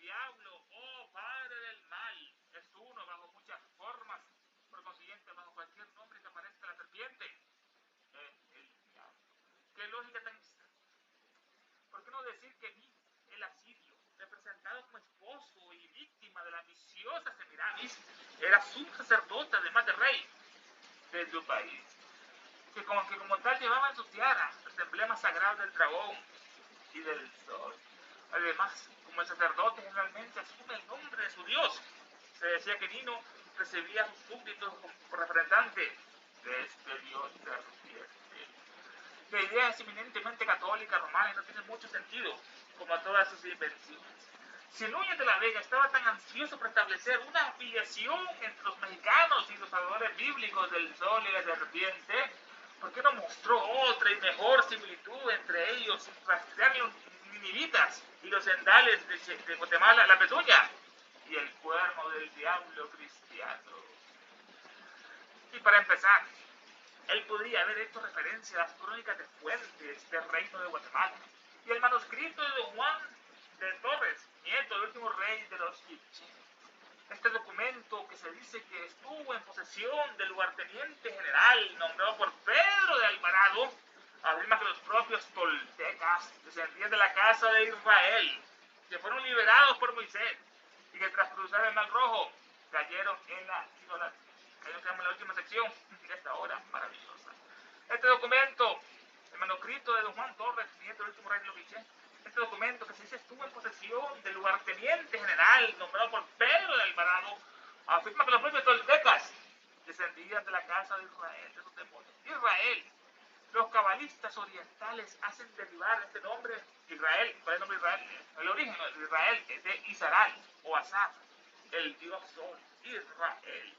diablo, oh padre del mal, es uno bajo muchas formas, por consiguiente, bajo cualquier nombre que aparezca la serpiente, es el diablo. ¿Qué lógica tan extraña? ¿Por qué no decir que Mith, el asirio, representado como esposo y víctima de la ambiciosa Semiramis, era sumo sacerdote, además de rey de su país, que como tal llevaba en su tiara los emblemas sagrados del dragón y del sol? Además, como el sacerdote generalmente asume el nombre de su dios, se decía que Nino recibía a sus súbditos por representante de este dios serpiente. La idea es eminentemente católica romana y no tiene mucho sentido, como todas sus invenciones. Si Núñez de la Vega estaba tan ansioso por establecer una afiliación entre los mexicanos y los adoradores bíblicos del sol y la serpiente, ¿por qué no mostró otra y mejor similitud entre ellos sin rastrear los ninivitas y los sendales de Guatemala, la pezuña y el cuerno del diablo cristiano? Y para empezar, él podría haber hecho referencia a las crónicas de Fuentes del reino de Guatemala y el manuscrito de don Juan de Torres, nieto del último rey de los Quiché. Este documento, que se dice que estuvo en posesión del lugarteniente general nombrado por Pedro de Alvarado, afirma que los propios toltecas descendían de la casa de Israel, que fueron liberados por Moisés y que tras cruzar el Mar Rojo cayeron en la idolatría. Ahí nos quedamos en la última sección de esta hora maravillosa. Este documento, el manuscrito de don Juan Torres, nieto del último rey de los Quiché, este documento, que se dice estuvo en posesión del lugarteniente general nombrado por Pedro de Alvarado, afirma que los propios toltecas descendían de la casa de Israel, de sus demonios. Israel. Los cabalistas orientales hacen derivar este nombre Israel. ¿Cuál es el nombre de Israel? El origen de Israel es de Isaral o Azar, el dios sol. Israel.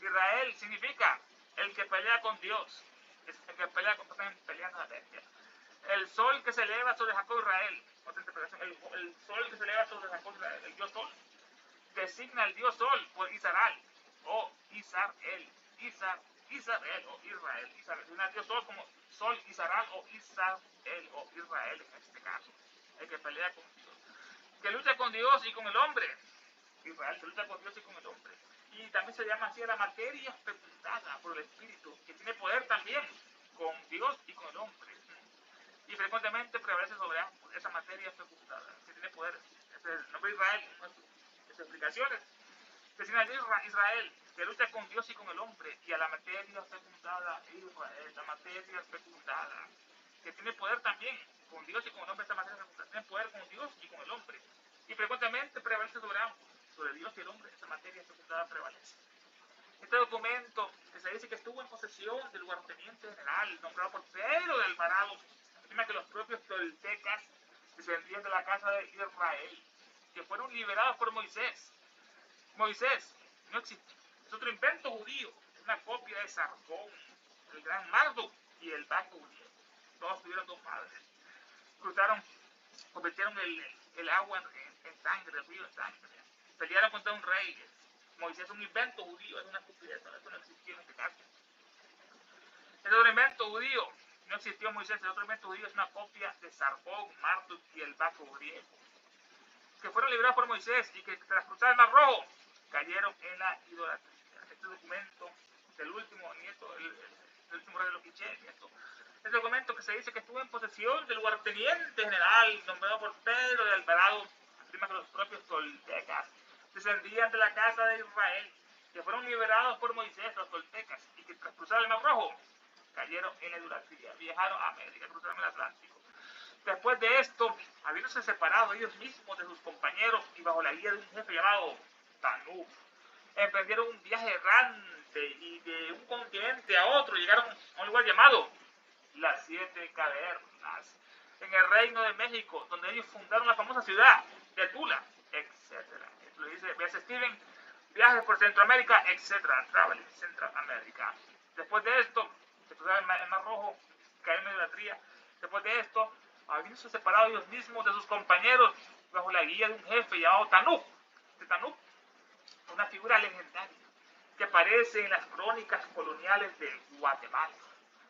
Israel significa el que pelea con Dios, es el que pelea con peleando la bestia. El sol que se eleva sobre Jacob Israel, otra interpretación, el sol que se eleva sobre Jacob Israel, el dios sol, designa al dios sol por Isaral o Isarel, Israel o Israel, designa al dios sol como sol Isaral o Isarel o Israel en este caso, el que pelea con Dios, que lucha con Dios y con el hombre. Israel, que lucha con Dios y con el hombre. Y también se llama así a la materia fecundada por el Espíritu, que tiene poder también con Dios y con el hombre. Y frecuentemente prevalece sobre esa materia fecundada, que tiene poder. Este es el nombre de Israel, sus explicaciones. Designa a Israel, que lucha con Dios y con el hombre, y a la materia fecundada Israel, la materia fecundada, que tiene poder también con Dios y con el hombre. Esta materia fecundada tiene poder con Dios y con el hombre. Y frecuentemente prevalece sobre ambos. Sobre Dios y el hombre, esta materia fecundada prevalece. Este documento, que se dice que estuvo en posesión del lugarteniente general nombrado por Pedro de Alvarado, afirma que los propios toltecas descendían de la casa de Israel, que fueron liberados por Moisés. Moisés no existió, es otro invento judío, es una copia de Sargón, el gran Marduk y el Baco judío. Todos tuvieron dos padres. Cruzaron, convirtieron el agua en sangre, el río en sangre. Pelearon contra un rey. Moisés es un invento judío, es una estupidez, eso no existió en este caso. Es otro invento judío, no existió Moisés, el otro invento judío es una copia de Sargón, Marduk y el Baco griego, que fueron liberados por Moisés y que tras cruzar el Mar Rojo cayeron en la idolatría. Este documento del último nieto, el último rey de los Quiché, nieto. Este documento, que se dice que estuvo en posesión del lugarteniente general nombrado por Pedro de Alvarado, afirma que los propios toltecas descendían de la casa de Israel, que fueron liberados por Moisés, los toltecas, y que tras cruzar el Mar Rojo cayeron en la idolatría, viajaron a América, cruzaron el Atlántico. Después de esto, habiéndose separado ellos mismos de sus compañeros y bajo la guía de un jefe llamado Tanú, emprendieron un viaje errante y de un continente a otro llegaron a un lugar llamado Las Siete Cavernas, en el Reino de México, donde ellos fundaron la famosa ciudad de Tula, etc. Esto lo dice B.S. Stevens, viajes por Centroamérica, etc. Traveling Centroamérica. Después de esto, se cruzaron el Mar Rojo, cayeron en la idolatría. Después de esto, habiéndose separado ellos mismos de sus compañeros bajo la guía de un jefe llamado Tanú. Tanú, una figura legendaria que aparece en las crónicas coloniales de Guatemala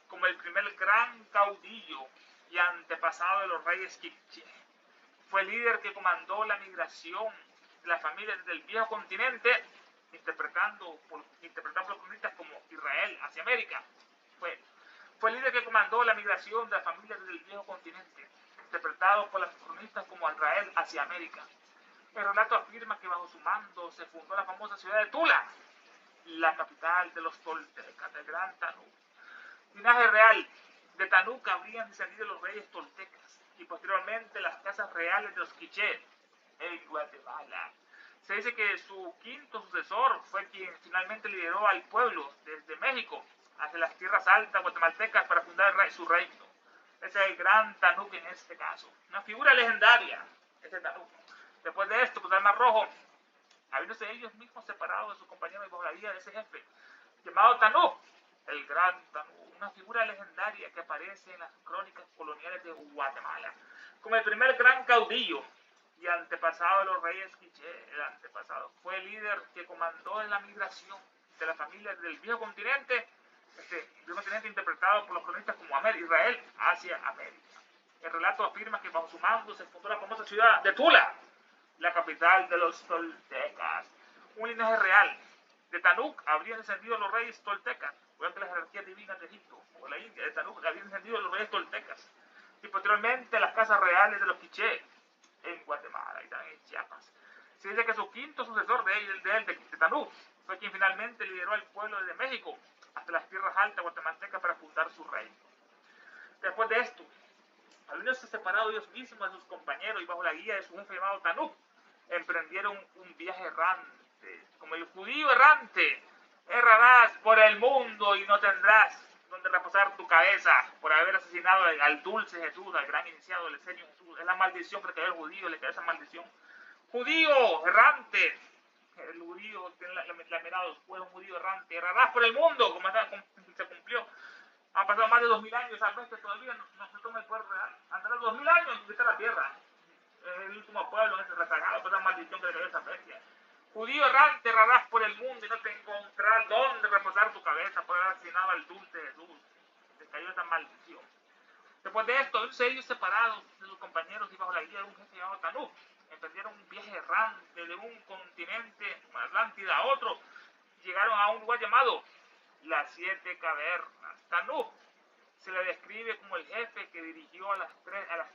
como el primer gran caudillo y antepasado de los reyes Quiché. Fue el líder que comandó la migración las familias del viejo continente, interpretado por los cronistas como Israel hacia América. Fue el líder que comandó la migración de las familias del viejo continente, interpretado por los cronistas como Israel hacia América. El relato afirma que bajo su mando se fundó la famosa ciudad de Tula, la capital de los toltecas, del gran Tanú. Linaje real de Tanú habrían descendido los reyes toltecas y posteriormente las casas reales de los quiché en Guatemala. Se dice que su quinto sucesor fue quien finalmente lideró al pueblo desde México hacia las tierras altas guatemaltecas para fundar su reino. Ese es el gran Tanú en este caso. Una figura legendaria, ese Tanú. Después de esto, pues el Mar Rojo, habiéndose ellos mismos separados de sus compañeros y bajo la guía de ese jefe, llamado Tanú, el gran Tanú, una figura legendaria que aparece en las crónicas coloniales de Guatemala, como el primer gran caudillo y antepasado de los reyes quiché. El antepasado fue el líder que comandó en la migración de las familias del viejo continente, interpretado por los cronistas como Israel hacia América. El relato afirma que bajo su mando se fundó la famosa ciudad de Tula, la capital de los toltecas. Un linaje real de Tanuk habrían descendido los reyes toltecas durante las jerarquías divinas de Egipto, o la India. De Tanuk habrían descendido los reyes toltecas y posteriormente las casas reales de los quiché en Guatemala y también en Chiapas. Se dice que su quinto sucesor de Tanuk fue quien finalmente lideró al pueblo desde México hasta las tierras altas guatemaltecas para fundar su reino. Después de esto, habiéndose separado ellos mismos de sus compañeros y bajo la guía de su jefe llamado Tanuk, emprendieron un viaje errante. Como el judío errante, errarás por el mundo y no tendrás donde reposar tu cabeza por haber asesinado al dulce Jesús, al gran iniciado del diseño Jesús. Es la maldición que le cayó al judío, le cayó esa maldición. Judío errante, el judío tiene la mirada después, un judío errante, errarás por el mundo, como se cumplió. Han pasado más de 2000 años, al menos que todavía no se toma el poder real. Andará 2000 años en conquistar la tierra. Es el último pueblo en ese rezagado, por esa maldición que le cayó a esa bestia. Judío errante, errarás por el mundo y no te encontrarás dónde reposar tu cabeza por haber asesinado al dulce Jesús. Le cayó esa maldición. Después de esto, ellos separados de sus compañeros y bajo la guía de un jefe llamado Tanú, emprendieron un viaje errante de un continente como Atlántida a otro. Llegaron a un lugar llamado las 7 cavernas. Tanú se le describe como el jefe que dirigió a las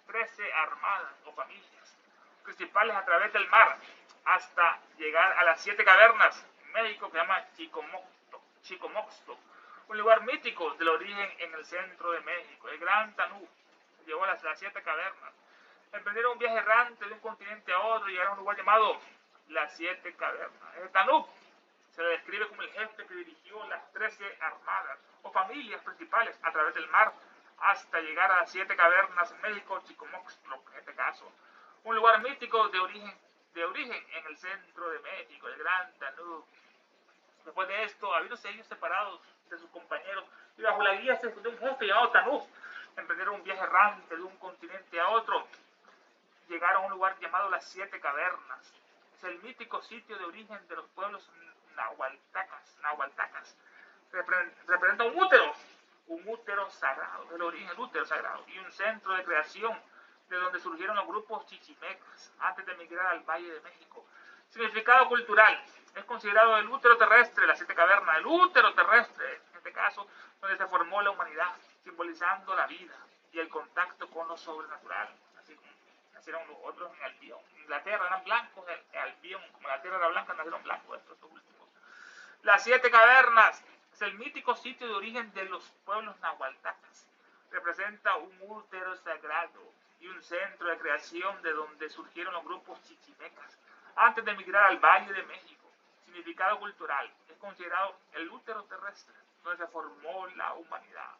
13 armadas o familias principales a través del mar hasta llegar a las 7 cavernas en México, que se llama Chicomoxtlo, un lugar mítico del origen en el centro de México. El gran Tanú llegó a las 7 cavernas. Emprendieron un viaje errante de un continente a otro y llegaron a un lugar llamado las 7 cavernas. El Tanú se le describe como el jefe que dirigió las 13 armadas o familias principales a través del mar hasta llegar a las 7 cavernas en México, Chicomoxtlo en este caso. Un lugar mítico de origen en el centro de México, el gran Tanú. Después de esto, habiéndose ellos separados de sus compañeros y bajo la guía de un jefe llamado Tanú, emprendieron un viaje errante de un continente a otro. Llegaron a un lugar llamado las 7 cavernas. Es el mítico sitio de origen de los pueblos nahualtacas. Representa un útero sagrado, el origen del útero sagrado, y un centro de creación de donde surgieron los grupos chichimecas antes de emigrar al Valle de México. Significado cultural: es considerado el útero terrestre, las 7 cavernas, el útero terrestre, en este caso, donde se formó la humanidad, simbolizando la vida y el contacto con lo sobrenatural, así como nacieron los otros en Albión. En Inglaterra eran blancos, en Albión, como la tierra era blanca, nacieron blancos estos últimos. Las 7 cavernas es el mítico sitio de origen de los pueblos nahualtacas. Representa un útero sagrado y un centro de creación de donde surgieron los grupos chichimecas antes de emigrar al Valle de México. Significado cultural: es considerado el útero terrestre donde se formó la humanidad,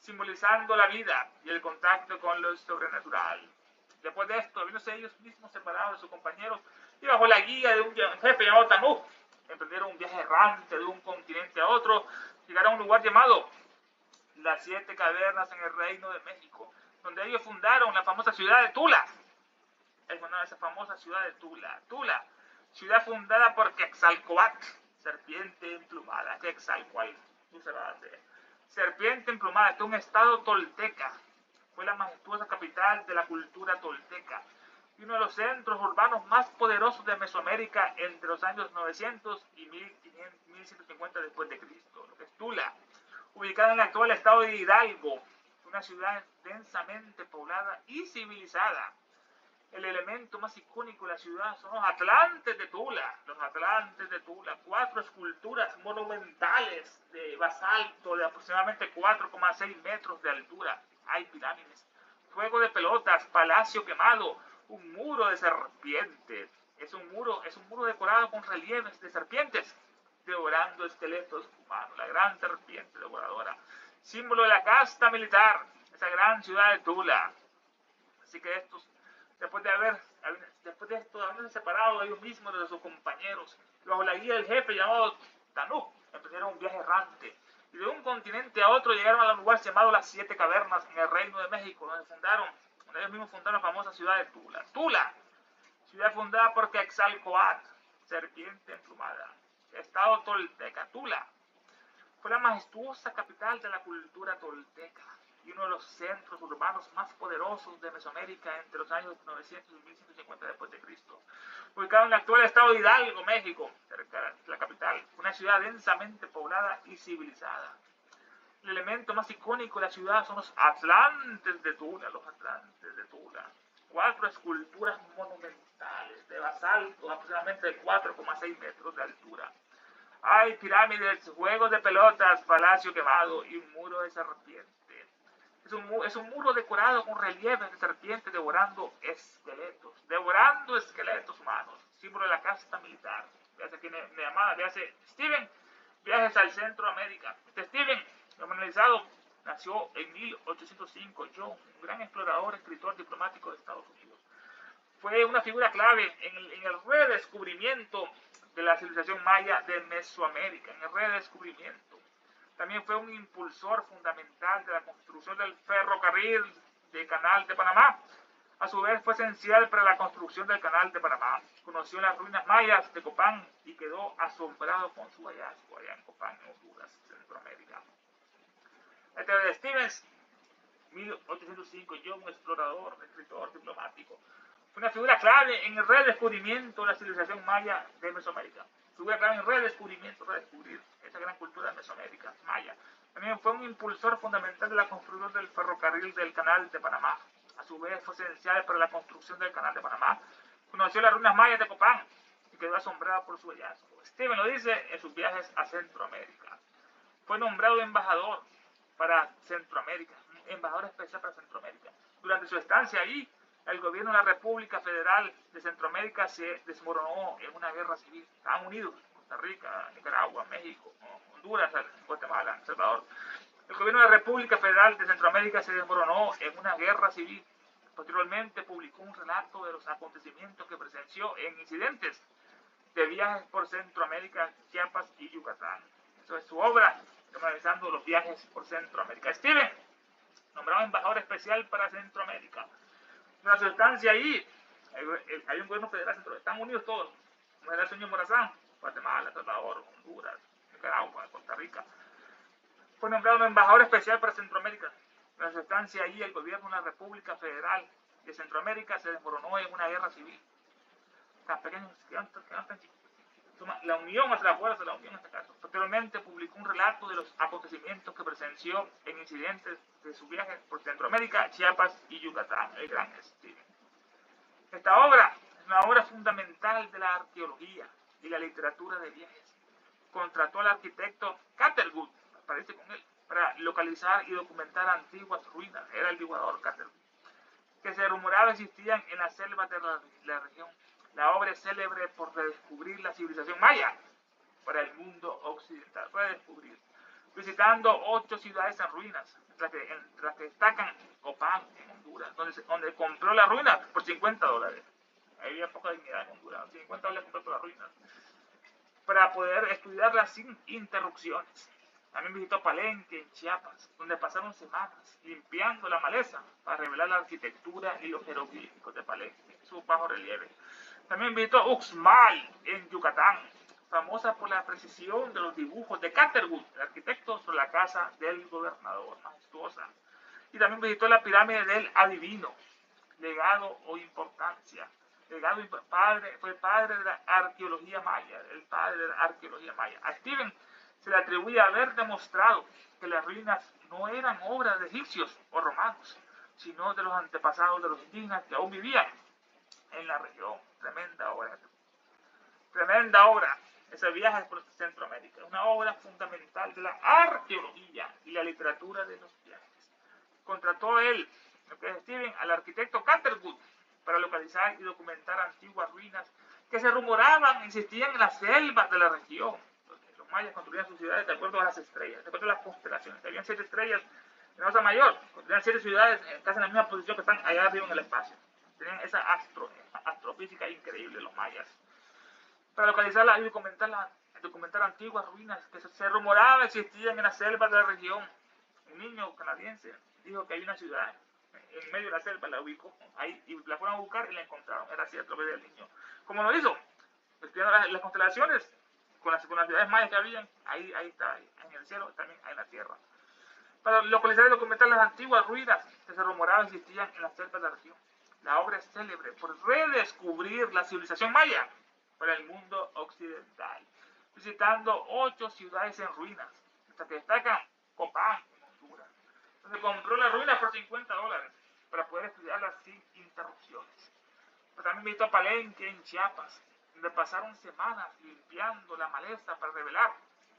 simbolizando la vida y el contacto con lo sobrenatural. Después de esto, habiéndose ellos mismos separados de sus compañeros y bajo la guía de un jefe llamado Tanú, emprendieron un viaje errante de un continente a otro. Llegaron a un lugar llamado las 7 cavernas en el Reino de México, donde ellos fundaron la famosa ciudad de Tula. Esa famosa ciudad de Tula. Tula, ciudad fundada por Quetzalcóatl, serpiente emplumada. Quetzalcóatl, serpiente emplumada, es un estado tolteca. Fue la majestuosa capital de la cultura tolteca. y uno de los centros urbanos más poderosos de Mesoamérica entre los años 900 y 1150 después de Cristo, lo que es Tula, ubicada en el actual estado de Hidalgo, una ciudad densamente poblada y civilizada. El elemento más icónico de la ciudad son los Atlantes de Tula. Los Atlantes de Tula, 4 esculturas monumentales de basalto de aproximadamente 4,6 metros de altura. Hay pirámides, fuego de pelotas, palacio quemado, un muro de serpientes. Es un muro decorado con relieves de serpientes devorando esqueletos humanos. La gran serpiente devoradora, símbolo de la casta militar, esa gran ciudad de Tula. Así que después de haberse separado de ellos mismos, de sus compañeros, bajo la guía del jefe llamado Tanuk, emprendieron un viaje errante. Y de un continente a otro llegaron a un lugar llamado las 7 Cavernas, en el Reino de México, donde ellos mismos fundaron la famosa ciudad de Tula. Tula, ciudad fundada por Quetzalcóatl, serpiente emplumada. Estado tolteca. Tula fue la majestuosa capital de la cultura tolteca y uno de los centros urbanos más poderosos de Mesoamérica entre los años 900 y 1150 después de Cristo. Ubicado en el actual estado de Hidalgo, México, cerca de la capital, una ciudad densamente poblada y civilizada. El elemento más icónico de la ciudad son los Atlantes de Tula, 4 esculturas monumentales de basalto, aproximadamente de 4,6 metros de altura. Hay pirámides, juegos de pelotas, palacio quemado y un muro de serpiente. Es un muro decorado con relieves de serpientes devorando esqueletos humanos, símbolo de la casta militar. Véase aquí mi amada, véase Steven, viajes al Centroamérica. Steven, normalizado, nació en 1805, un gran explorador, escritor, diplomático de Estados Unidos. Fue una figura clave en el redescubrimiento de la civilización maya de Mesoamérica, en el redescubrimiento. También fue un impulsor fundamental de la construcción del ferrocarril del Canal de Panamá. A su vez fue esencial para la construcción del Canal de Panamá. Conoció las ruinas mayas de Copán y quedó asombrado con su hallazgo allá en Copán, en Honduras, Centroamérica. Este Stevens, 1805, un explorador, escritor, diplomático. Fue una figura clave en el redescubrimiento de la civilización maya de Mesoamérica. Figura clave en redescubrir esa gran cultura de Mesoamérica, maya. También fue un impulsor fundamental de la construcción del ferrocarril del Canal de Panamá. A su vez fue esencial para la construcción del Canal de Panamá. Conoció las ruinas mayas de Copán y quedó asombrado por su hallazgo. Steven lo dice en sus viajes a Centroamérica. Fue nombrado embajador para Centroamérica, embajador especial para Centroamérica. Durante su estancia ahí, el gobierno de la República Federal de Centroamérica se desmoronó en una guerra civil. Estaban unidos, Costa Rica, Nicaragua, México, Honduras, Guatemala, El Salvador. El gobierno de la República Federal de Centroamérica se desmoronó en una guerra civil. Posteriormente publicó un relato de los acontecimientos que presenció en incidentes de viajes por Centroamérica, Chiapas y Yucatán. Eso es su obra, analizando los viajes por Centroamérica. Steven, nombrado embajador especial para Centroamérica. Tras su estancia ahí, hay un gobierno federal, están unidos todos, como era el señor Morazán, Guatemala, El Salvador, Honduras, Nicaragua, Costa Rica. Fue nombrado embajador especial para Centroamérica. Tras su estancia ahí, el gobierno de la República Federal de Centroamérica se desmoronó en una guerra civil. Tan pequeños, quedan tan chicos. La unión hacia la fuerza, la unión en este caso. Posteriormente publicó un relato de los acontecimientos que presenció en incidentes de su viaje por Centroamérica, Chiapas y Yucatán, el gran Steven. Esta obra es una obra fundamental de la arqueología y la literatura de viajes. Contrató al arquitecto Catherwood, aparece con él, para localizar y documentar antiguas ruinas. Era el divulgador Catherwood, que se rumoraba existían en las selvas de la región. La obra es célebre por redescubrir la civilización maya para el mundo occidental. Redescubrir. Visitando 8 ciudades en ruinas, entre las que destacan Copán, en Honduras, donde compró la ruina por $50. Había poca dignidad en Honduras. $50 compró todas las ruinas. Para poder estudiarlas sin interrupciones. También visitó Palenque, en Chiapas, donde pasaron semanas limpiando la maleza para revelar la arquitectura y los jeroglíficos de Palenque, su bajo relieve. También visitó Uxmal, en Yucatán, famosa por la precisión de los dibujos de Catherwood, el arquitecto, sobre la casa del gobernador, majestuosa. Y también visitó la pirámide del Adivino, legado o importancia. Fue padre de la arqueología maya, el padre de la arqueología maya. A Steven se le atribuye haber demostrado que las ruinas no eran obras de egipcios o romanos, sino de los antepasados de los indígenas que aún vivían en la región. Tremenda obra. Tremenda obra. Ese viaje por Centroamérica. Una obra fundamental de la arqueología y la literatura de los viajes. Contrató él, lo que es Steven, al arquitecto Catherwood para localizar y documentar antiguas ruinas que se rumoraban existían en las selvas de la región. Los mayas construían sus ciudades de acuerdo a las estrellas, de acuerdo a las constelaciones. Habían 7 estrellas en la Osa Mayor, construían 7 ciudades casi en la misma posición que están allá arriba en el espacio. Tenían esa astrofísica increíble los mayas. Para localizarlas y documentar antiguas ruinas que se rumoraba existían en las selvas de la región. Un niño canadiense dijo que hay una ciudad en medio de la selva, la ubicó ahí y la fueron a buscar y la encontraron. Era cierto, lo veía el niño. ¿Cómo lo hizo? Estudiando las constelaciones con las ciudades mayas que habían, ahí está, ahí, en el cielo, también en la tierra. Para localizar y documentar las antiguas ruinas que se rumoraba existían en las selvas de la región. La obra es célebre por redescubrir la civilización maya para el mundo occidental, visitando 8 ciudades en ruinas, hasta que destacan Copán, en Honduras, donde compró las ruinas por $50 para poder estudiarlas sin interrupciones. Pero también visitó Palenque, en Chiapas, donde pasaron semanas limpiando la maleza para revelar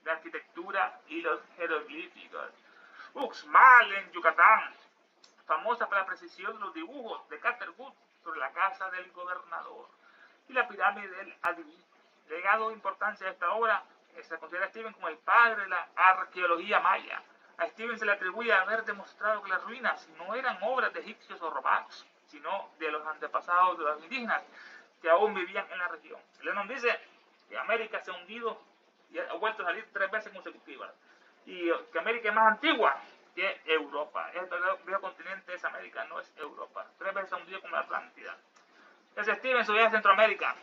la arquitectura y los jeroglíficos. Uxmal, en Yucatán, famosa por la precisión de los dibujos de Catherwood sobre la casa del gobernador y la pirámide del adivino. Legado de importancia de esta obra se considera a Steven como el padre de la arqueología maya. A Steven se le atribuye haber demostrado que las ruinas no eran obras de egipcios o romanos, sino de los antepasados de los indígenas que aún vivían en la región. Lennon dice que América se ha hundido y ha vuelto a salir 3 veces consecutivas, y que América es más antigua que Europa. El viejo continente es América, no es Europa. 3 veces se ha hundido como la Atlántida. Es Steven en su viaje a Centroamérica.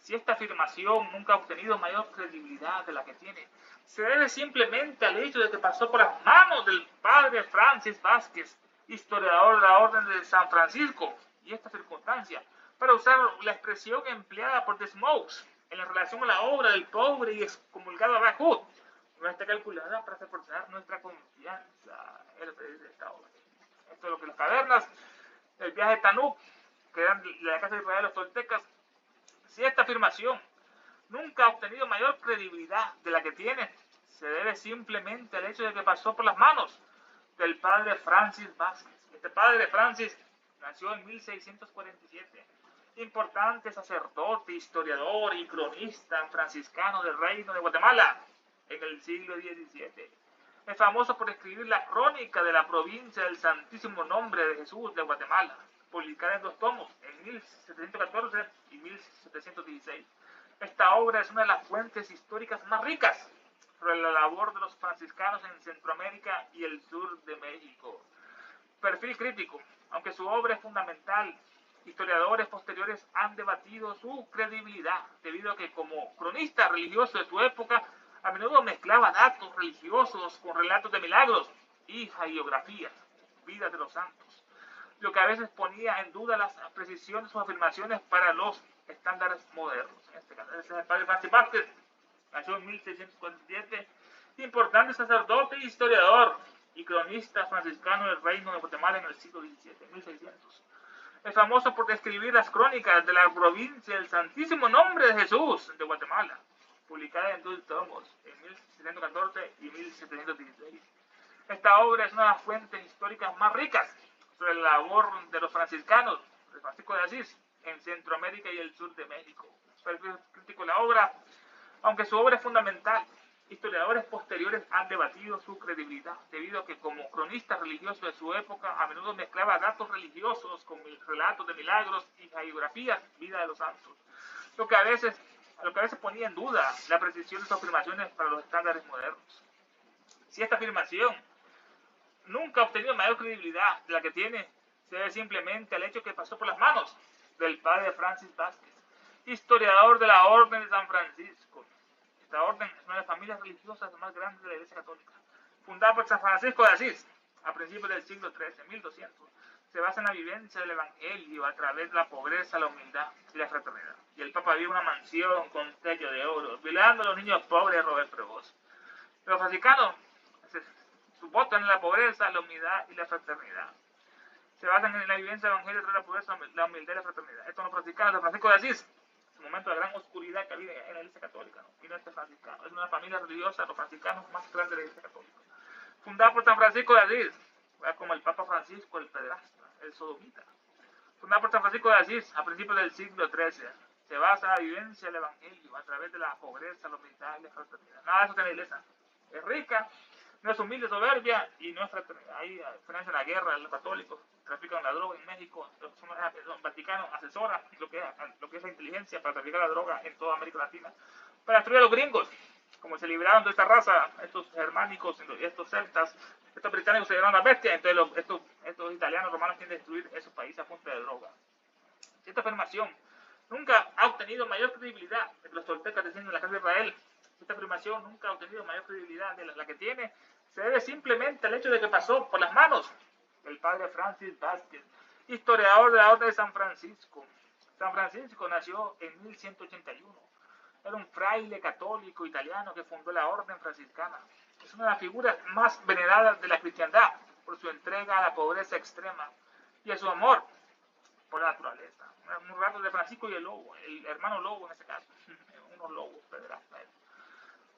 Si esta afirmación nunca ha obtenido mayor credibilidad de la que tiene, se debe simplemente al hecho de que pasó por las manos del padre Francis Vázquez, historiador de la Orden de San Francisco, y esta circunstancia, para usar la expresión empleada por The Smokes en la relación a la obra del pobre y excomulgado Abba Hood, no está calculada para reforzar nuestra confianza. Es lo que dice esta obra. Esto es lo que las cavernas, el viaje de Tanuk, que eran la casa de Israel de los toltecas. Si esta afirmación nunca ha obtenido mayor credibilidad de la que tiene, se debe simplemente al hecho de que pasó por las manos del padre Francis Vázquez. Este padre Francis nació en 1647, importante sacerdote, historiador y cronista franciscano del Reino de Guatemala en el siglo XVII. Es famoso por escribir la crónica de la provincia del Santísimo Nombre de Jesús de Guatemala, publicada en 2 tomos, en 1714 y 1716. Esta obra es una de las fuentes históricas más ricas sobre la labor de los franciscanos en Centroamérica y el sur de México. Perfil crítico. Aunque su obra es fundamental, historiadores posteriores han debatido su credibilidad, debido a que como cronista religioso de su época, a menudo mezclaba datos religiosos con relatos de milagros y hagiografías, vidas de los santos, lo que a veces ponía en duda la precisión de sus afirmaciones para los estándares modernos. En este caso, ese es el padre Francis Vázquez, nació en 1647, importante sacerdote e historiador y cronista franciscano del Reino de Guatemala en el siglo XVII, 1600. Es famoso por describir las crónicas de la provincia del Santísimo Nombre de Jesús de Guatemala, publicada en 2 tomos, en 1714 y 1716. Esta obra es una de las fuentes históricas más ricas sobre la labor de los franciscanos, de Francisco de Asís, en Centroamérica y el sur de México. Perfil crítico de la obra. Aunque su obra es fundamental, historiadores posteriores han debatido su credibilidad, debido a que como cronista religioso de su época, a menudo mezclaba datos religiosos con relatos de milagros y hagiografías, vida de los santos, lo que a veces ponía en duda la precisión de sus afirmaciones para los estándares modernos. Si esta afirmación nunca ha obtenido mayor credibilidad de la que tiene, se debe simplemente al hecho que pasó por las manos del padre Francis Vázquez, historiador de la Orden de San Francisco. Esta orden es una de las familias religiosas más grandes de la Iglesia Católica, fundada por San Francisco de Asís a principios del siglo XIII, 1200, se basa en la vivencia del Evangelio a través de la pobreza, la humildad y la fraternidad. Y el Papa vive en una mansión con techo de oro, velando a los niños pobres, Robert Prevost. Los franciscanos su voto en la pobreza, la humildad y la fraternidad. Se basan en la vivencia del Evangelio a través de la pobreza, la humildad y la fraternidad. Estos los franciscanos de Francisco de Asís, en un momento de gran oscuridad que había en la Iglesia Católica, ¿no? Y no este franciscano. Es una familia religiosa, los franciscanos más grandes de la Iglesia Católica. Fundada por San Francisco de Asís, como el Papa Francisco, el pederasta, el sodomita. Fundada por San Francisco de Asís a principios del siglo XIII. Se basa en la vivencia del Evangelio a través de la pobreza, la humildad y la fraternidad. Nada de eso tiene la Iglesia. Es rica, no es humilde, soberbia y no es fraternidad. Ahí financian la guerra, los católicos trafican la droga en México. El Vaticano asesora lo que es la inteligencia para traficar la droga en toda América Latina. Para destruir a los gringos, como se libraron de esta raza, estos germánicos, estos celtas, estos británicos se llevaron a la bestia, entonces estos italianos romanos quieren destruir esos países a punta de droga. Esta afirmación nunca ha obtenido mayor credibilidad de que los toltecas decían en la casa de Israel. Esta afirmación nunca ha obtenido mayor credibilidad de la que tiene. Se debe simplemente al hecho de que pasó por las manos del padre Francis Vázquez, historiador de la Orden de San Francisco. San Francisco nació en 1181. Era un fraile católico italiano que fundó la Orden Franciscana. Es una de las figuras más veneradas de la cristiandad por su entrega a la pobreza extrema y a su amor por la naturaleza. Un rato de Francisco y el lobo, el hermano lobo en ese caso, unos lobos pederastas.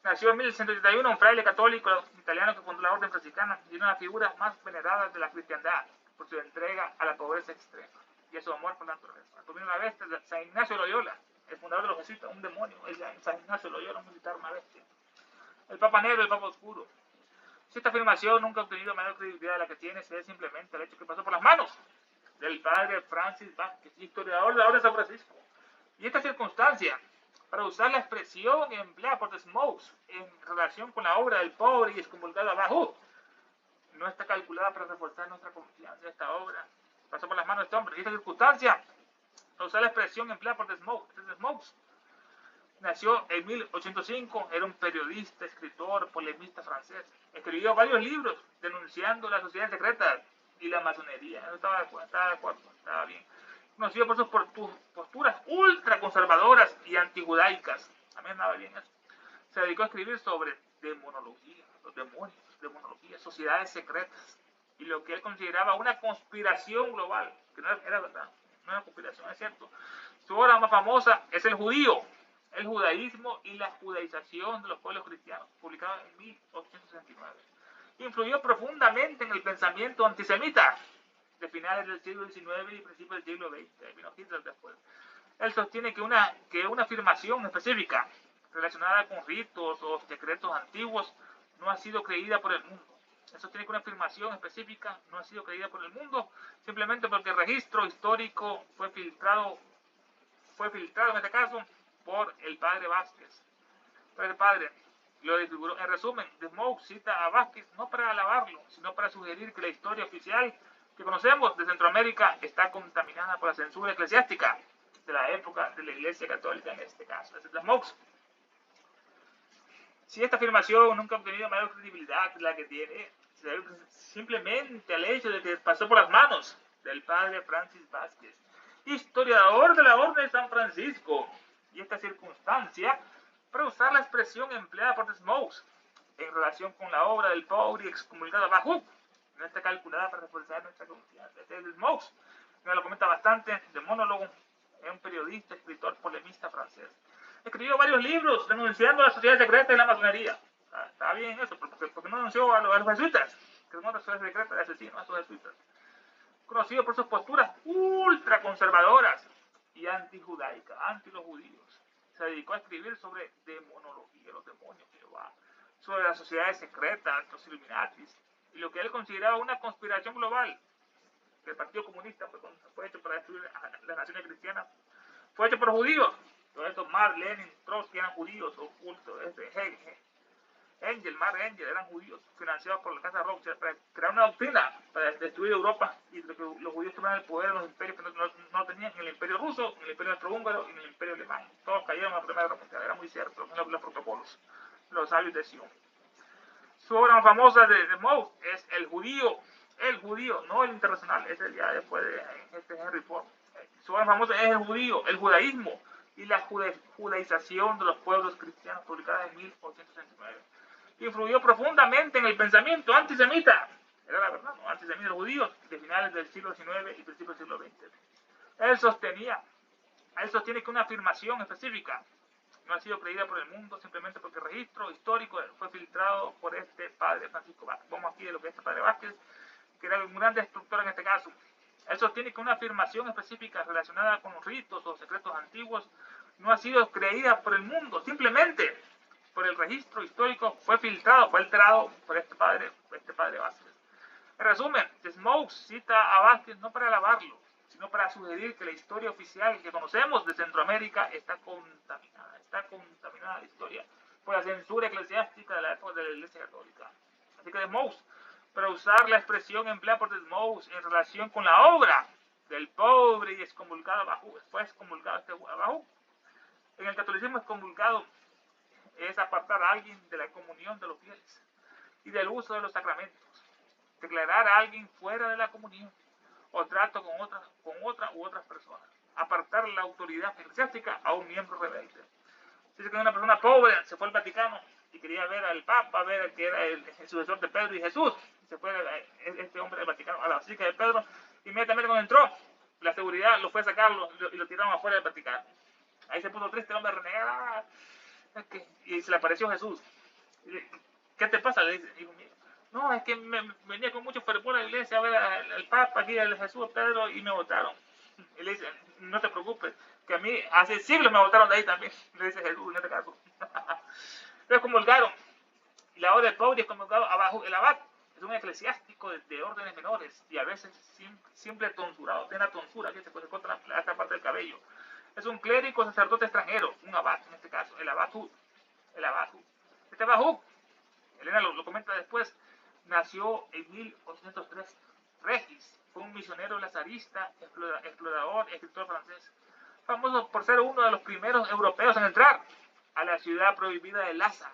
Nació en 1181, un fraile católico italiano que fundó la Orden Franciscana y una de las figuras más veneradas de la cristiandad por su entrega a la pobreza extrema y a su amor por la naturaleza. Tuvieron una bestia, San Ignacio de Loyola, el fundador de los jesuitas, un demonio, San Ignacio de Loyola, un militar, una bestia. El Papa Negro, el Papa Oscuro. Si esta afirmación nunca ha obtenido mayor credibilidad de la que tiene, se debe simplemente al hecho que pasó por las manos del padre Francis Vázquez, historiador de la Orden de San Francisco. Y esta circunstancia, para usar la expresión empleada por The Smokes en relación con la obra del pobre y excomulgado Abajo, no está calculada para reforzar nuestra confianza en esta obra. Pasó por las manos de este hombre. Y esta circunstancia, para usar la expresión empleada por The Smokes, nació en 1805, era un periodista, escritor, polemista francés. Escribió varios libros denunciando las sociedades secretas y la masonería. No estaba de acuerdo, estaba bien. Conocido por sus posturas ultraconservadoras y antijudaicas. También andaba bien eso. Se dedicó a escribir sobre demonología, los demonios, demonología, sociedades secretas y lo que él consideraba una conspiración global, que no era verdad, no era conspiración, es cierto. Su obra más famosa es El Judío, el judaísmo y la judaización de los pueblos cristianos, publicado en 1869. Influyó profundamente en el pensamiento antisemita de finales del siglo XIX y principios del siglo XX. Vino Hitler después. Él sostiene que una afirmación específica relacionada con ritos o secretos antiguos no ha sido creída por el mundo. Él sostiene que una afirmación específica no ha sido creída por el mundo simplemente porque el registro histórico fue filtrado en este caso por el padre Vázquez. Pero el padre lo desfiguró. En resumen, The Smoke cita a Vázquez no para alabarlo, sino para sugerir que la historia oficial que conocemos de Centroamérica está contaminada por la censura eclesiástica de la época de la Iglesia Católica en este caso. Es The Smoke. Si esta afirmación nunca ha obtenido mayor credibilidad que la que tiene, se debe simplemente al hecho de que pasó por las manos del padre Francis Vázquez, historiador de la Orden de San Francisco. Y esta circunstancia, para usar la expresión empleada por The Smokes en relación con la obra del pobre y excomulgado Bajú, no está calculada para reforzar nuestra confianza. Este es The Smokes, me lo comenta bastante, de monólogo, es un periodista, escritor, polemista francés. Escribió varios libros denunciando la sociedad secreta y la masonería. Está bien eso, porque no denunció a los jesuitas, que son otras sociedades secretas de asesinos, a esos jesuitas. Conocido por sus posturas ultraconservadoras y antijudaicas, anti los judíos. Se dedicó a escribir sobre demonología, los demonios de Jehová, sobre las sociedades secretas, los Illuminatis, y lo que él consideraba una conspiración global. El Partido Comunista fue hecho para destruir a las naciones cristianas, fue hecho por judíos. Todos estos Marx, Lenin, Trotsky eran judíos ocultos. Marx, Engel eran judíos, financiados por la Casa Rothschild para crear una doctrina para destruir Europa y que los judíos tuvieran el poder en los imperios que no tenían, en el imperio ruso, en el imperio austrohúngaro y en el imperio alemán. Todos cayeron en la Primera Guerra Mundial, era muy cierto, los protocolos, los sabios de Sion. Su obra más famosa de Moe es El Judío, el judío, no el internacional, ese ya después de este Henry Ford. Su más famoso es el judío, el judaísmo y la judaización de los pueblos cristianos, publicada en 1869. Influyó profundamente en el pensamiento antisemita, era la verdad, ¿no? Antisemita de los judíos de finales del siglo XIX y principios del siglo XX. Él sostiene que una afirmación específica no ha sido creída por el mundo simplemente porque el registro histórico fue filtrado por este padre Francisco Vázquez. Vamos aquí de lo que es este padre Vázquez, que era un gran destructor en este caso. Él sostiene que una afirmación específica relacionada con los ritos o secretos antiguos no ha sido creída por el mundo, simplemente por el registro histórico fue filtrado, fue alterado por este padre Vázquez. En resumen, Smoke cita a Vázquez no para alabarlo, sino para sugerir que la historia oficial que conocemos de Centroamérica está contaminada la historia por la censura eclesiástica de la época de la Iglesia Católica. Así que Smoke, para usar la expresión empleada por Smoke en relación con la obra del pobre y excomulgado Bajú, fue excomulgado este Bajú. En el catolicismo excomulgado es apartar a alguien de la comunión de los fieles y del uso de los sacramentos, declarar a alguien fuera de la comunión o trato con otra u otras personas, apartar la autoridad eclesiástica a un miembro rebelde. Dice que una persona pobre se fue al Vaticano y quería ver al Papa, ver que era el sucesor de Pedro y Jesús. Se fue este hombre del Vaticano a la Basílica de Pedro. Inmediatamente cuando entró, la seguridad lo fue a sacarlo y lo tiraron afuera del Vaticano. Ahí se puso triste el hombre renegado y se le apareció Jesús. ¿Qué te pasa? Le dice, hijo mío. No, es que venía con mucho fervor a la iglesia a ver al Papa, aquí al Jesús, Pedro, y me votaron. Y le dice, no te preocupes, que a mí hace siglos me votaron de ahí también, le dice Jesús en este caso. Entonces comulgaron, y la obra del pobre es comulgado abajo. El abad es un eclesiástico de órdenes menores, y a veces siempre tonsurado, tiene una tonsura, aquí se corta esta parte del cabello. Es un clérigo sacerdote extranjero, un abad en este caso, el abad Hud. Este abad Hud, Elena lo comenta después, nació en 1803. Regis fue un misionero lazarista, explorador, escritor francés, famoso por ser uno de los primeros europeos en entrar a la ciudad prohibida de Lhasa,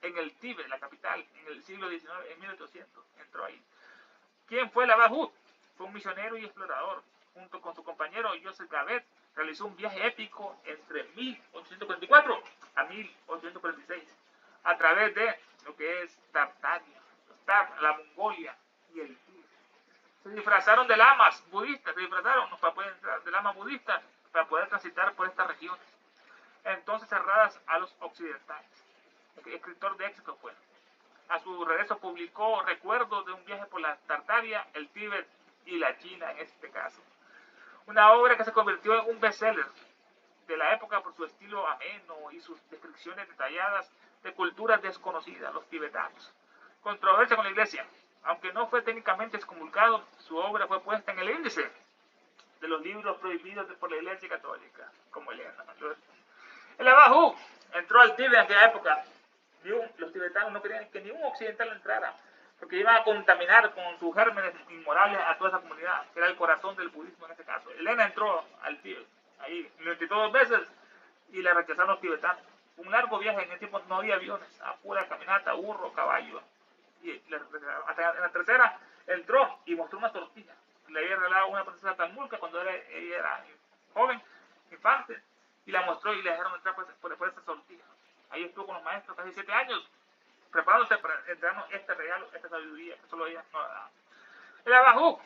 en el Tíbet, la capital, en el siglo XIX, en 1800, entró ahí. ¿Quién fue el Abad Hud? Fue un misionero y explorador. Junto con su compañero Joseph Gavet, realizó un viaje épico entre 1844 a 1846, a través de lo que es Tartaria, la Mongolia y el Tíbet. Se disfrazaron de lamas budistas, para poder entrar, de lamas budistas para poder transitar por estas regiones, entonces cerradas a los occidentales. El escritor de éxito fue. A su regreso publicó recuerdos de un viaje por la Tartaria, el Tíbet y la China en este caso. Una obra que se convirtió en un bestseller de la época por su estilo ameno y sus descripciones detalladas de culturas desconocidas, los tibetanos. Controversia con la iglesia. Aunque no fue técnicamente excomulgado, su obra fue puesta en el índice de los libros prohibidos por la iglesia católica, como el Abad Hud entró al Tíbet en aquella época. Los tibetanos no querían que ningún occidental entrara, porque iban a contaminar con sus gérmenes inmorales a toda esa comunidad, que era el corazón del budismo en este caso. Elena entró al Tíbet, ahí, lo intentó 2 veces y le rechazaron los tibetanos. Un largo viaje, en ese tiempo no había aviones, a pura caminata, burro, caballo. Y hasta en la tercera entró y mostró una tortilla. Le había regalado una princesa Talmulca cuando ella era joven, infante, y la mostró y le dejaron entrar por esa tortilla. Ahí estuvo con los maestros casi 7 años, preparándose para entregarnos este regalo, esta sabiduría que solo ella nos daba. El Abad Hud,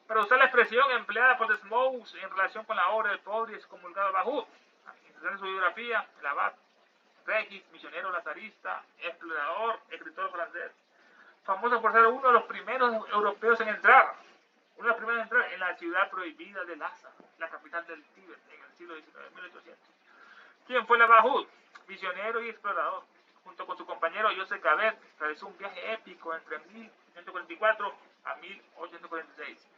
para usar la expresión empleada por Smoke en relación con la obra del pobre y excomulgado Abad Hud, en su biografía, el Abad Regis, misionero lazarista, explorador, escritor francés, famoso por ser uno de los primeros europeos en entrar, en la ciudad prohibida de Lhasa, la capital del Tíbet, en el siglo XIX, 1800. ¿Quién fue el Abad Hud? Misionero y explorador. Junto con su compañero Joseph Gavet, realizó un viaje épico entre 1844 a 1846,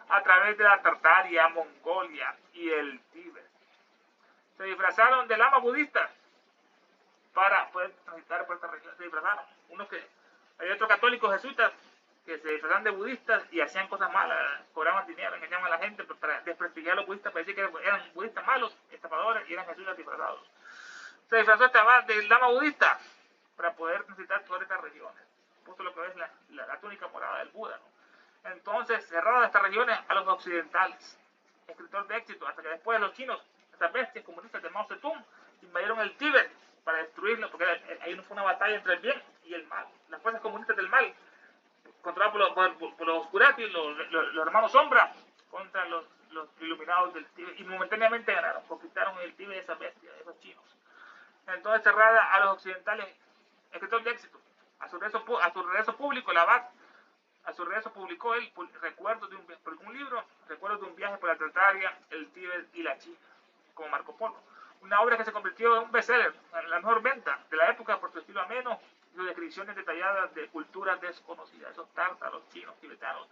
a través de la Tartaria, Mongolia y el Tíbet. Se disfrazaron de lamas budistas para poder transitar por esta región. Se disfrazaron. Hay otros católicos jesuitas que se disfrazaban de budistas y hacían cosas malas, cobraban dinero, engañaban a la gente para desprestigiar a los budistas, para decir que eran budistas malos, estafadores, y eran jesuitas disfrazados. Se disfrazó del lama budista para poder transitar todas estas regiones. Puso lo que es la túnica morada del Buda, ¿no? Entonces, cerradas estas regiones a los occidentales. Escritor de éxito, hasta que después los chinos, estas bestias comunistas de Mao Zedong, invadieron el Tíbet para destruirlo, porque ahí no fue una batalla entre el bien y el mal. Las fuerzas comunistas del mal, controladas por los oscuratis, los hermanos sombra, contra los iluminados del Tíbet, y momentáneamente ganaron, conquistaron el Tíbet de esas bestias, de esos chinos. Entonces, cerrada a los occidentales, escritor de éxito, a su regreso público, el abad, a su regreso publicó él recuerdos de un libro, recuerdos de un viaje por la Tartaria, el Tíbet y la China, como Marco Polo. Una obra que se convirtió en un bestseller, en la mejor venta de la época por su estilo ameno y sus descripciones detalladas de culturas desconocidas, esos tártaros, chinos, tibetanos.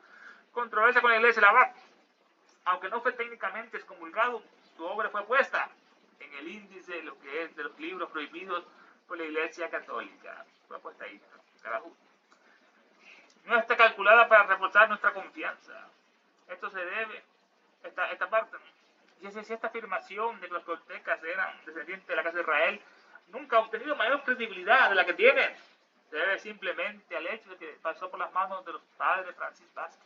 Controversia con la iglesia, el abad, aunque no fue técnicamente excomulgado, su obra fue puesta en el índice de lo que es de los libros prohibidos por la iglesia católica. Fue puesta ahí, no está calculada para reforzar nuestra confianza. Esto se debe, esta parte, y si esta afirmación de que los toltecas eran descendientes de la casa de Israel nunca ha obtenido mayor credibilidad de la que tiene, se debe simplemente al hecho de que pasó por las manos de los padres Francis Vázquez,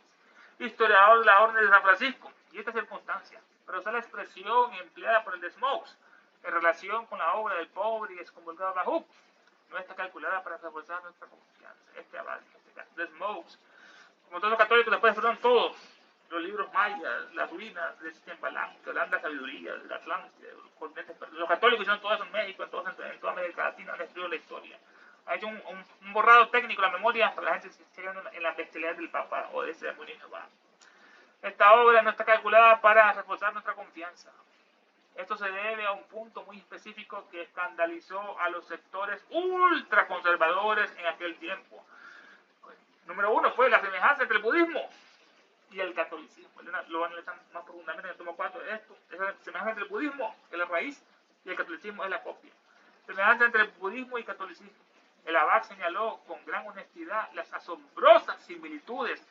historiador de la Orden de San Francisco, y esta circunstancia, pero usar la expresión empleada por el de Smokes en relación con la obra del pobre y excomulgado Baruch, no está calculada para reforzar nuestra confianza. Este avance, en este caso, de Smokes, como todos los católicos, después fueron todos los libros mayas, las ruinas de Chichen-Balam, que dan la sabiduría de la Atlántida, los católicos hicieron todo eso en México, en toda América Latina, han escrito la historia. Ha hecho un borrado técnico, la memoria, para la gente que se en la bestialidad del Papa o de ese demonio Jehová. Esta obra no está calculada para reforzar nuestra confianza. Esto se debe a un punto muy específico que escandalizó a los sectores ultraconservadores en aquel tiempo. Número uno fue la semejanza entre el budismo y el catolicismo. Lo van a analizar más profundamente en el tomo 4 de esto. Esa semejanza entre el budismo, que es la raíz, y el catolicismo es la copia. Semejanza entre el budismo y catolicismo. El abad señaló con gran honestidad las asombrosas similitudes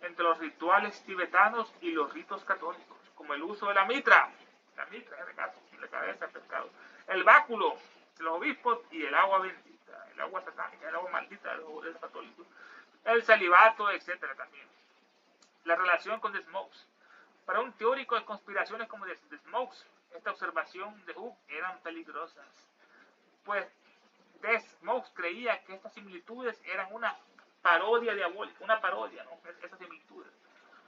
entre los rituales tibetanos y los ritos católicos, como el uso de la mitra en este caso, la cabeza del pescado, el báculo de los obispos y el agua bendita, el agua satánica, el agua maldita de los católicos, el celibato, etcétera también. La relación con The Smokes. Para un teórico de conspiraciones como The Smokes, esta observación de Hooke eran peligrosas, pues The Smokes creía que estas similitudes eran una parodia diabólica, una parodia, ¿no? Esas similitudes,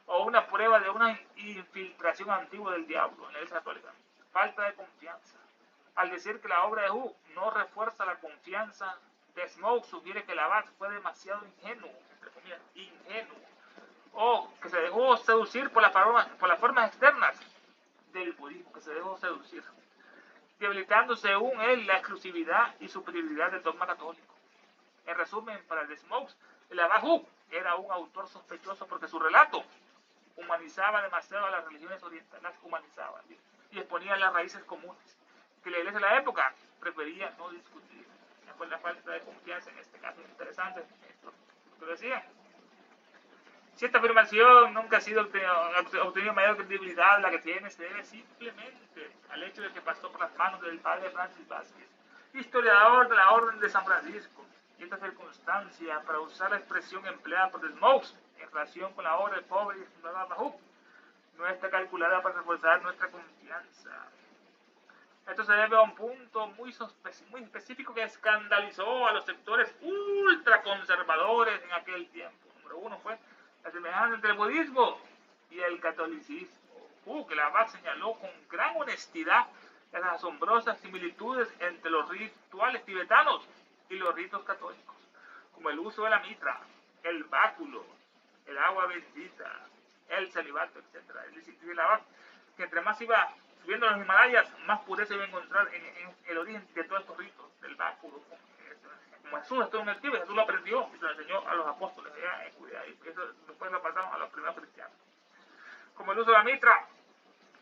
o una prueba de una infiltración antigua del diablo en la Iglesia Católica. Falta de confianza. Al decir que la obra de Hooke no refuerza la confianza, The Smokes sugiere que el abad fue demasiado ingenuo, entre comillas, o que se dejó seducir por las formas externas del budismo, que se dejó seducir, debilitando según él la exclusividad y superioridad del dogma católico. En resumen, para The Smokes, el abad Hooke era un autor sospechoso porque su relato humanizaba demasiado a las religiones orientales, las humanizaba y exponía las raíces comunes que la iglesia de la época prefería no discutir. Fue la falta de confianza en este caso. Interesante esto que decía. Si esta afirmación nunca ha sido obtenido mayor credibilidad de la que tiene, se debe simplemente al hecho de que pasó por las manos del padre Francis Vázquez, historiador de la Orden de San Francisco. Y esta circunstancia, para usar la expresión empleada por The Smokes en relación con la obra del pobre y fundador Baruch, no está calculada para reforzar nuestra confianza. Esto se debe a un punto muy específico que escandalizó a los sectores ultraconservadores en aquel tiempo. Número uno fue la semejanza entre el budismo y el catolicismo. Que la abad señaló con gran honestidad las asombrosas similitudes entre los rituales tibetanos y los ritos católicos, como el uso de la mitra, el báculo, el agua bendita, el celibato, etc. Dice la abad que entre más iba subiendo los Himalayas, más pureza iba a encontrar en el origen de todos estos ritos, del báculo. Como Jesús estuvo en el Tíbet, Jesús lo aprendió y se lo enseñó a los apóstoles allá en Judea, y eso después lo pasaron a los primeros cristianos. Como el uso de la mitra,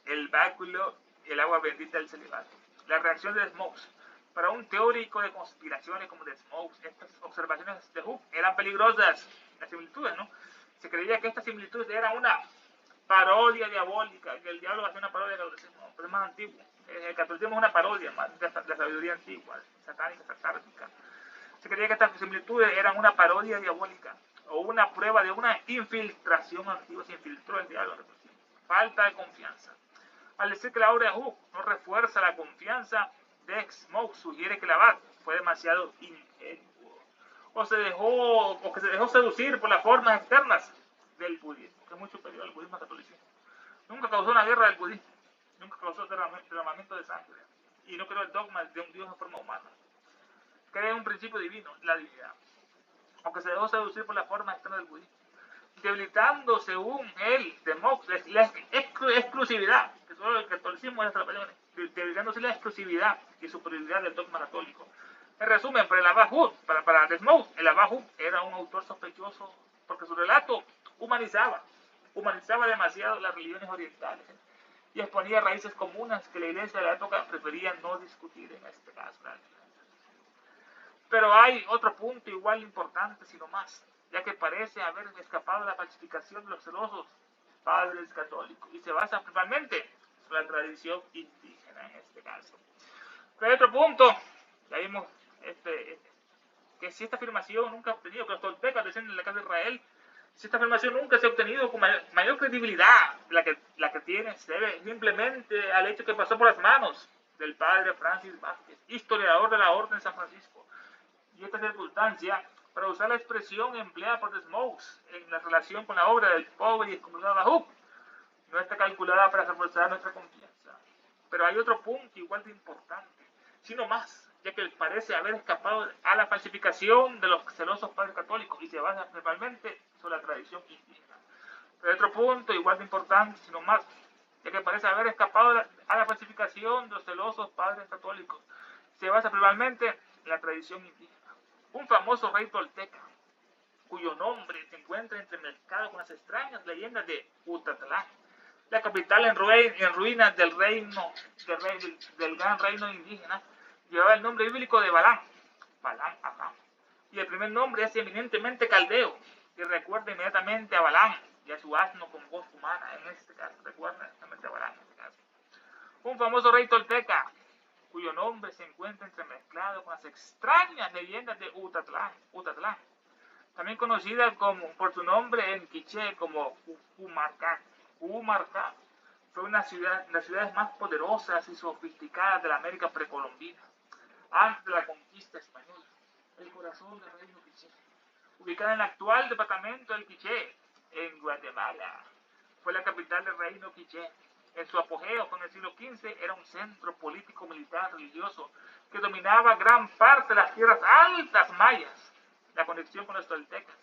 el báculo y el agua bendita del celibato. La reacción de Smokes. Para un teórico de conspiraciones como The Smokes, estas observaciones de Hooke eran peligrosas, las similitudes, ¿no? Se creía que estas similitudes eran una parodia diabólica, que el diablo va a hacer una parodia del catolicismo, pero es más antiguo. El catolicismo es una parodia más de la sabiduría antigua, satánica, satártica. Se creía que estas similitudes eran una parodia diabólica, o una prueba de una infiltración antigua, se infiltró el diablo. Falta de confianza. Al decir que la obra de Hooke no refuerza la confianza de Smoke, sugiere que el abad fue demasiado ingenuo o que se dejó seducir por las formas externas del budismo, que es muy superior al budismo catolicismo. Nunca causó una guerra del budismo, nunca causó derramamiento de sangre, y no creó el dogma de un Dios en forma humana. Cree un principio divino, la divinidad, aunque se dejó seducir por la forma externa del budismo, debilitando, según él, de Mox, la exclusividad, que solo el catolicismo es debilitándose la exclusividad y superioridad del dogma católico. En resumen, para el Abad Hooke, para Desmond, el Abad Hooke era un autor sospechoso porque su relato humanizaba demasiado las religiones orientales y exponía raíces comunes que la iglesia de la época prefería no discutir en este caso. Pero hay otro punto igual importante, sino más, ya que parece haber escapado de la falsificación de los celosos padres católicos y se basa principalmente en la tradición indígena en este caso. Pero hay otro punto, ya vimos que si esta afirmación nunca ha obtenido, que los toltecas decían en la casa de Israel, si esta afirmación nunca se ha obtenido con mayor credibilidad, la que tiene, se debe simplemente al hecho que pasó por las manos del padre Francis Vázquez, historiador de la Orden de San Francisco. Y esta circunstancia, para usar la expresión empleada por Desmous en la relación con la obra del pobre y excomulgado Hooke, no está calculada para reforzar nuestra confianza. Pero hay otro punto igual de importante, sino más, ya que parece haber escapado a la falsificación de los celosos padres católicos y se basa principalmente sobre la tradición indígena. Pero hay otro punto igual de importante, sino más, ya que parece haber escapado a la falsificación de los celosos padres católicos. Se basa principalmente en la tradición indígena. Un famoso rey tolteca, cuyo nombre se encuentra entremezclado con las extrañas leyendas de Utatlán, la capital en ruinas del gran reino indígena, llevaba el nombre bíblico de Balán, y el primer nombre es eminentemente caldeo, y recuerda inmediatamente a Balán y a su asno con voz humana, en este caso, recuerda inmediatamente a Balán en este caso. Un famoso rey tolteca, cuyo nombre se encuentra entremezclado con las extrañas leyendas de Utatlán, también conocida por su nombre en quiché como Umarcá. Fue una de las ciudades más poderosas y sofisticadas de la América precolombina, antes de la conquista española, el corazón del reino quiché, ubicada en el actual departamento del Quiché, en Guatemala. Fue la capital del reino quiché. En su apogeo, en el siglo XV, era un centro político, militar, religioso, que dominaba gran parte de las tierras altas mayas. La conexión con los toltecas.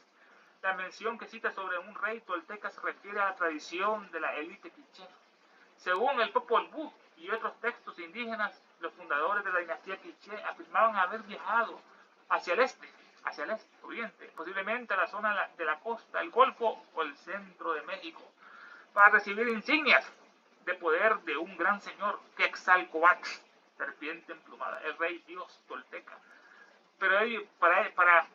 La mención que cita sobre un rey tolteca se refiere a la tradición de la élite quiché. Según el Popol Vuh y otros textos indígenas, los fundadores de la dinastía quiché afirmaban haber viajado hacia el oriente, posiblemente a la zona de la costa, el Golfo o el centro de México, para recibir insignias de poder de un gran señor, Quetzalcóatl, serpiente emplumada, el rey dios tolteca. Pero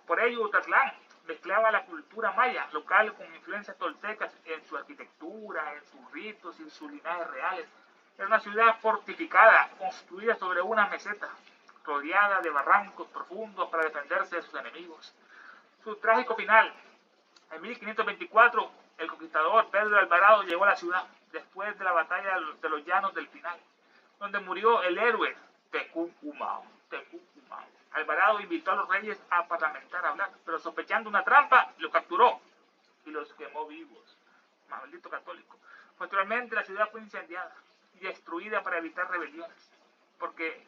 por ello Utatlán mezclaba la cultura maya local con influencias toltecas en su arquitectura, en sus ritos y sus linajes reales. Era una ciudad fortificada, construida sobre una meseta, rodeada de barrancos profundos para defenderse de sus enemigos. Su trágico final, en 1524, el conquistador Pedro de Alvarado llegó a la ciudad después de la batalla de los Llanos del Pinal, donde murió el héroe Tecúcumán. Alvarado invitó a los reyes a parlamentar, a hablar, pero sospechando una trampa, los capturó y los quemó vivos. Maldito católico. Posteriormente la ciudad fue incendiada y destruida para evitar rebeliones. ¿Por qué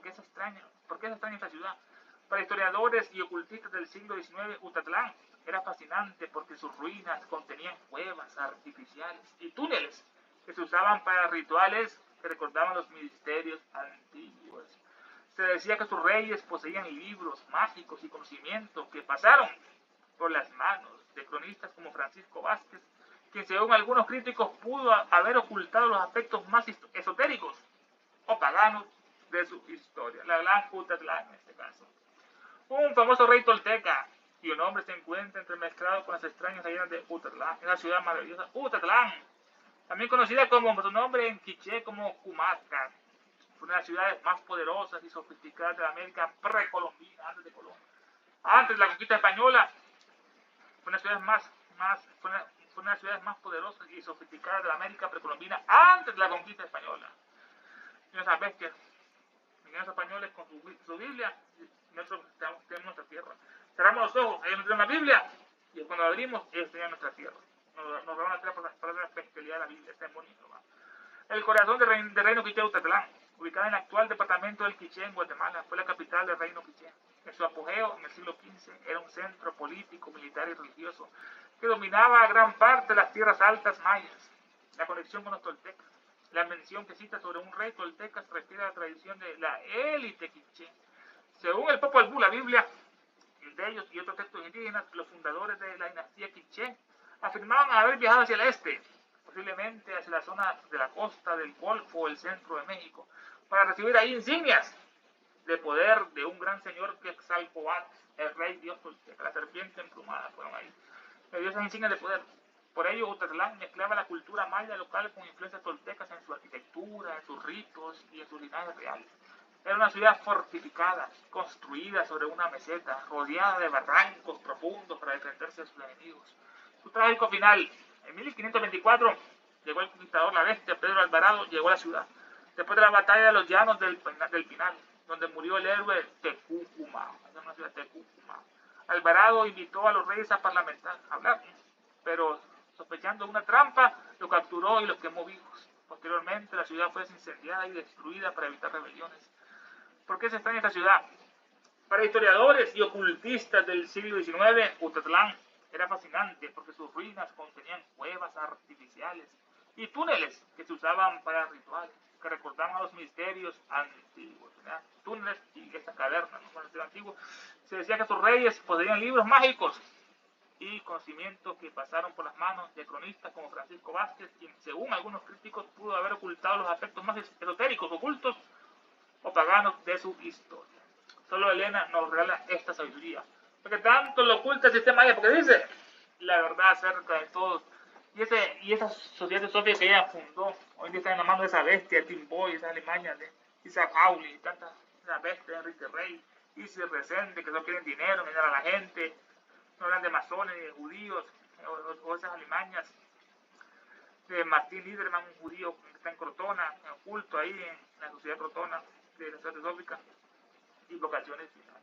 es extraña esta ciudad? Para historiadores y ocultistas del siglo XIX, Utatlán era fascinante porque sus ruinas contenían cuevas artificiales y túneles que se usaban para rituales que recordaban los misterios antiguos. Se decía que sus reyes poseían libros mágicos y conocimientos que pasaron por las manos de cronistas como Francisco Vázquez, quien según algunos críticos pudo haber ocultado los aspectos más esotéricos o paganos de su historia. La gran Utatlán en este caso. Un famoso rey tolteca, cuyo nombre se encuentra entremezclado con las extrañas leyendas de Utatlán, en la ciudad maravillosa Utatlán, también conocida como su nombre en quiché como Cumaca. Fue una de las ciudades más poderosas y sofisticadas de la América precolombina, antes de Colón. Antes de la conquista española, Fue una de las fue una de las ciudades más poderosas y sofisticadas de la América precolombina antes de la conquista española. Y esas bestias, millones españoles con su Biblia, nosotros tenemos nuestra tierra. Cerramos los ojos, ellos nos tienen la Biblia, y cuando la abrimos, ellos tenían nuestra tierra. Nos van a tirar para la bestialidad de la Biblia, está en bonito, ¿va? El corazón del reino Quiché de Utatlán, ubicada en el actual departamento del Quiché en Guatemala, fue la capital del reino Quiché. En su apogeo, en el siglo XV, era un centro político, militar y religioso que dominaba gran parte de las tierras altas mayas. La conexión con los toltecas. La mención que cita sobre un rey tolteca se refiere a la tradición de la élite quiché. Según el Popol Vuh, la Biblia, el de ellos y otros textos indígenas, los fundadores de la dinastía quiché afirmaban haber viajado hacia el este, posiblemente hacia la zona de la costa del Golfo o el centro de México, para recibir ahí insignias de poder de un gran señor Quetzalcóatl, el rey dios tolteca, la serpiente emplumada, fueron ahí. Le dio esas insignias de poder. Por ello, Utatlán mezclaba la cultura maya local con influencias toltecas en su arquitectura, en sus ritos y en sus linajes reales. Era una ciudad fortificada, construida sobre una meseta, rodeada de barrancos profundos para defenderse de sus enemigos. Su trágico final, en 1524, llegó el conquistador la bestia Pedro Alvarado, llegó a la ciudad, después de la batalla de los llanos del Pinal, donde murió el héroe Tecúcuma, es una ciudad Tecúcuma. Alvarado invitó a los reyes a parlamentar, a hablar, pero sospechando una trampa, lo capturó y los quemó vivos. Posteriormente, la ciudad fue incendiada y destruida para evitar rebeliones. ¿Por qué se extraña esta ciudad? Para historiadores y ocultistas del siglo XIX, Utatlán era fascinante porque sus ruinas contenían cuevas artificiales y túneles que se usaban para rituales, que recordaban a los misterios antiguos. ¿Verdad? Túneles y estas cavernas, ¿no? Con el antiguo. Se decía que sus reyes poseían libros mágicos y conocimientos que pasaron por las manos de cronistas como Francisco Vázquez, quien, según algunos críticos, pudo haber ocultado los aspectos más esotéricos, ocultos o paganos de su historia. Solo Elena nos regala esta sabiduría, porque tanto lo oculta el sistema maya, porque dice la verdad acerca de todos. Y esa sociedad de Sofía que ella fundó, hoy en día está en la mano de esa bestia, Tim Boy, esa Alemania de Isaac Pauli, y tantas, esa bestia, Enrique Rey, Isis Resende, que solo quieren dinero, engañar a la gente, no hablan de masones, de judíos, o esas Alemanias, de Martín Liederman, un judío que está en Crotona, oculto ahí en la sociedad Crotona de la sociedad teosófica. Invocaciones finales.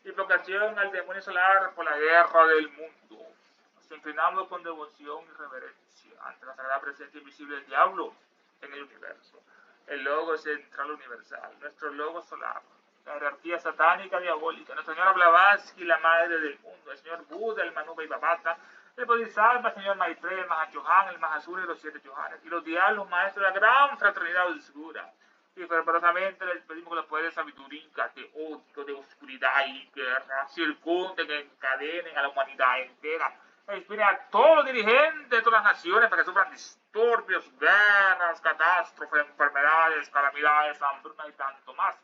Invocación al demonio solar por la guerra del mundo. Nos inclinamos con devoción y reverencia ante la sagrada presencia invisible del diablo en el universo. El logo central universal, nuestro logo solar, la jerarquía satánica diabólica, nuestra señora Blavatsky, la madre del mundo, el señor Buda, el Manu Vaibhavata, el Bodhisattva, el señor Maitreya, el Mahachohan, el Mahasura y los 7 Chohanes, y los diablos maestros de la gran fraternidad oscura. Y fervorosamente les pedimos que los poderes de sabiduría, de odio, de oscuridad y guerra circunden, encadenen a la humanidad entera. E inspiren a todos los dirigentes de todas las naciones para que sufran disturbios, guerras, catástrofes, enfermedades, calamidades, hambrunas y tanto más.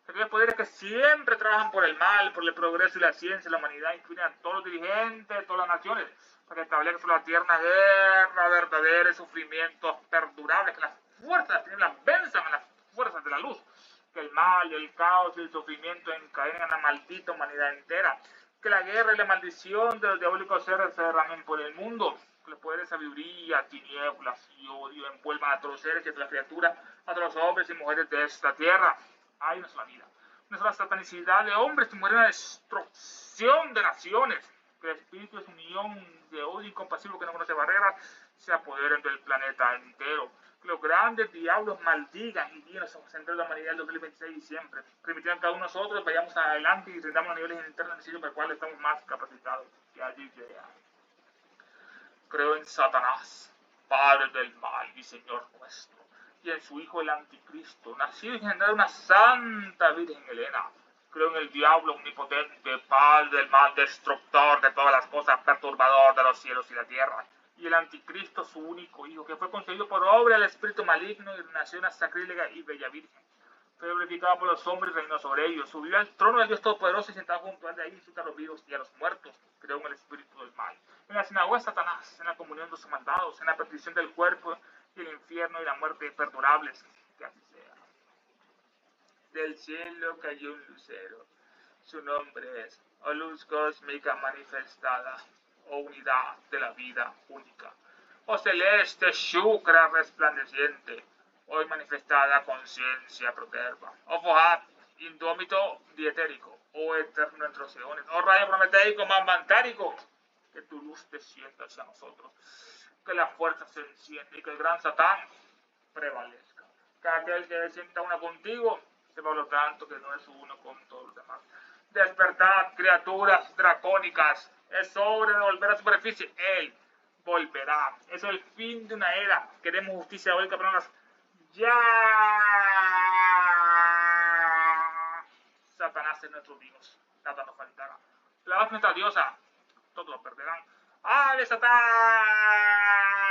Aquellos poderes que siempre trabajan por el mal, por el progreso y la ciencia de la humanidad, inspiren a todos los dirigentes de todas las naciones para que establezcan sobre la tierra una guerra verdadera y sufrimientos perdurables, que las fuerzas de las tinieblas venzan a las fuerzas de la luz, que el mal, el caos y el sufrimiento encadenen a la maldita humanidad entera, que la guerra y la maldición de los diabólicos seres se derramen por el mundo, que los poderes de sabiduría, tinieblas y odio envuelvan a todos los seres y a todas las criaturas, a todos los hombres y mujeres de esta tierra. Hay una sola vida, una sola satanicidad de hombres y mujeres, una destrucción de naciones, que el espíritu de unión de odio incompasible que no conoce barreras se apoderen del planeta entero. Que los grandes diablos maldigan y guíen los centros de la humanidad del 2026 y siempre. Permitiendo que cada uno de nosotros vayamos adelante y rindamos los niveles internos necesarios para los cuales estamos más capacitados. Que allí llega. Creo en Satanás, padre del mal y Señor nuestro, y en su Hijo el Anticristo, nacido y engendrado de una santa Virgen Helena. Creo en el diablo omnipotente, padre del mal, destructor de todas las cosas, perturbador de los cielos y la tierra. Y el Anticristo, su único hijo, que fue concebido por obra del espíritu maligno y nació una sacrílega y bella virgen. Fue glorificado por los hombres y reinó sobre ellos. Subió al trono del Dios Todopoderoso y sentado junto a él de ahí insulta a los vivos y a los muertos. Creo en el espíritu del mal. En la sinagoga de Satanás, en la comunión de sus mandados, en la perdición del cuerpo y el infierno y la muerte perdurables. Que así sea. Del cielo cayó un lucero. Su nombre es, o luz cósmica manifestada, o unidad de la vida única. O celeste Shukra resplandeciente, hoy manifestada conciencia proterva. O Fohat, indómito dietérico, o eterno entre los eones. O rayo prometeico manvantárico, que tu luz descienda hacia nosotros. Que la fuerza se encienda y que el gran Satán prevalezca. Que aquel que se sienta una contigo, sepa lo tanto que no es uno con todos los demás. Despertad, criaturas dracónicas, es hora de volver a la superficie. Él volverá. Es el fin de una era. Queremos justicia hoy, cabronas. Ya. Satanás es nuestro Dios. Nada nos faltará. La nuestra diosa. Todos lo perderán. ¡Ave Satán!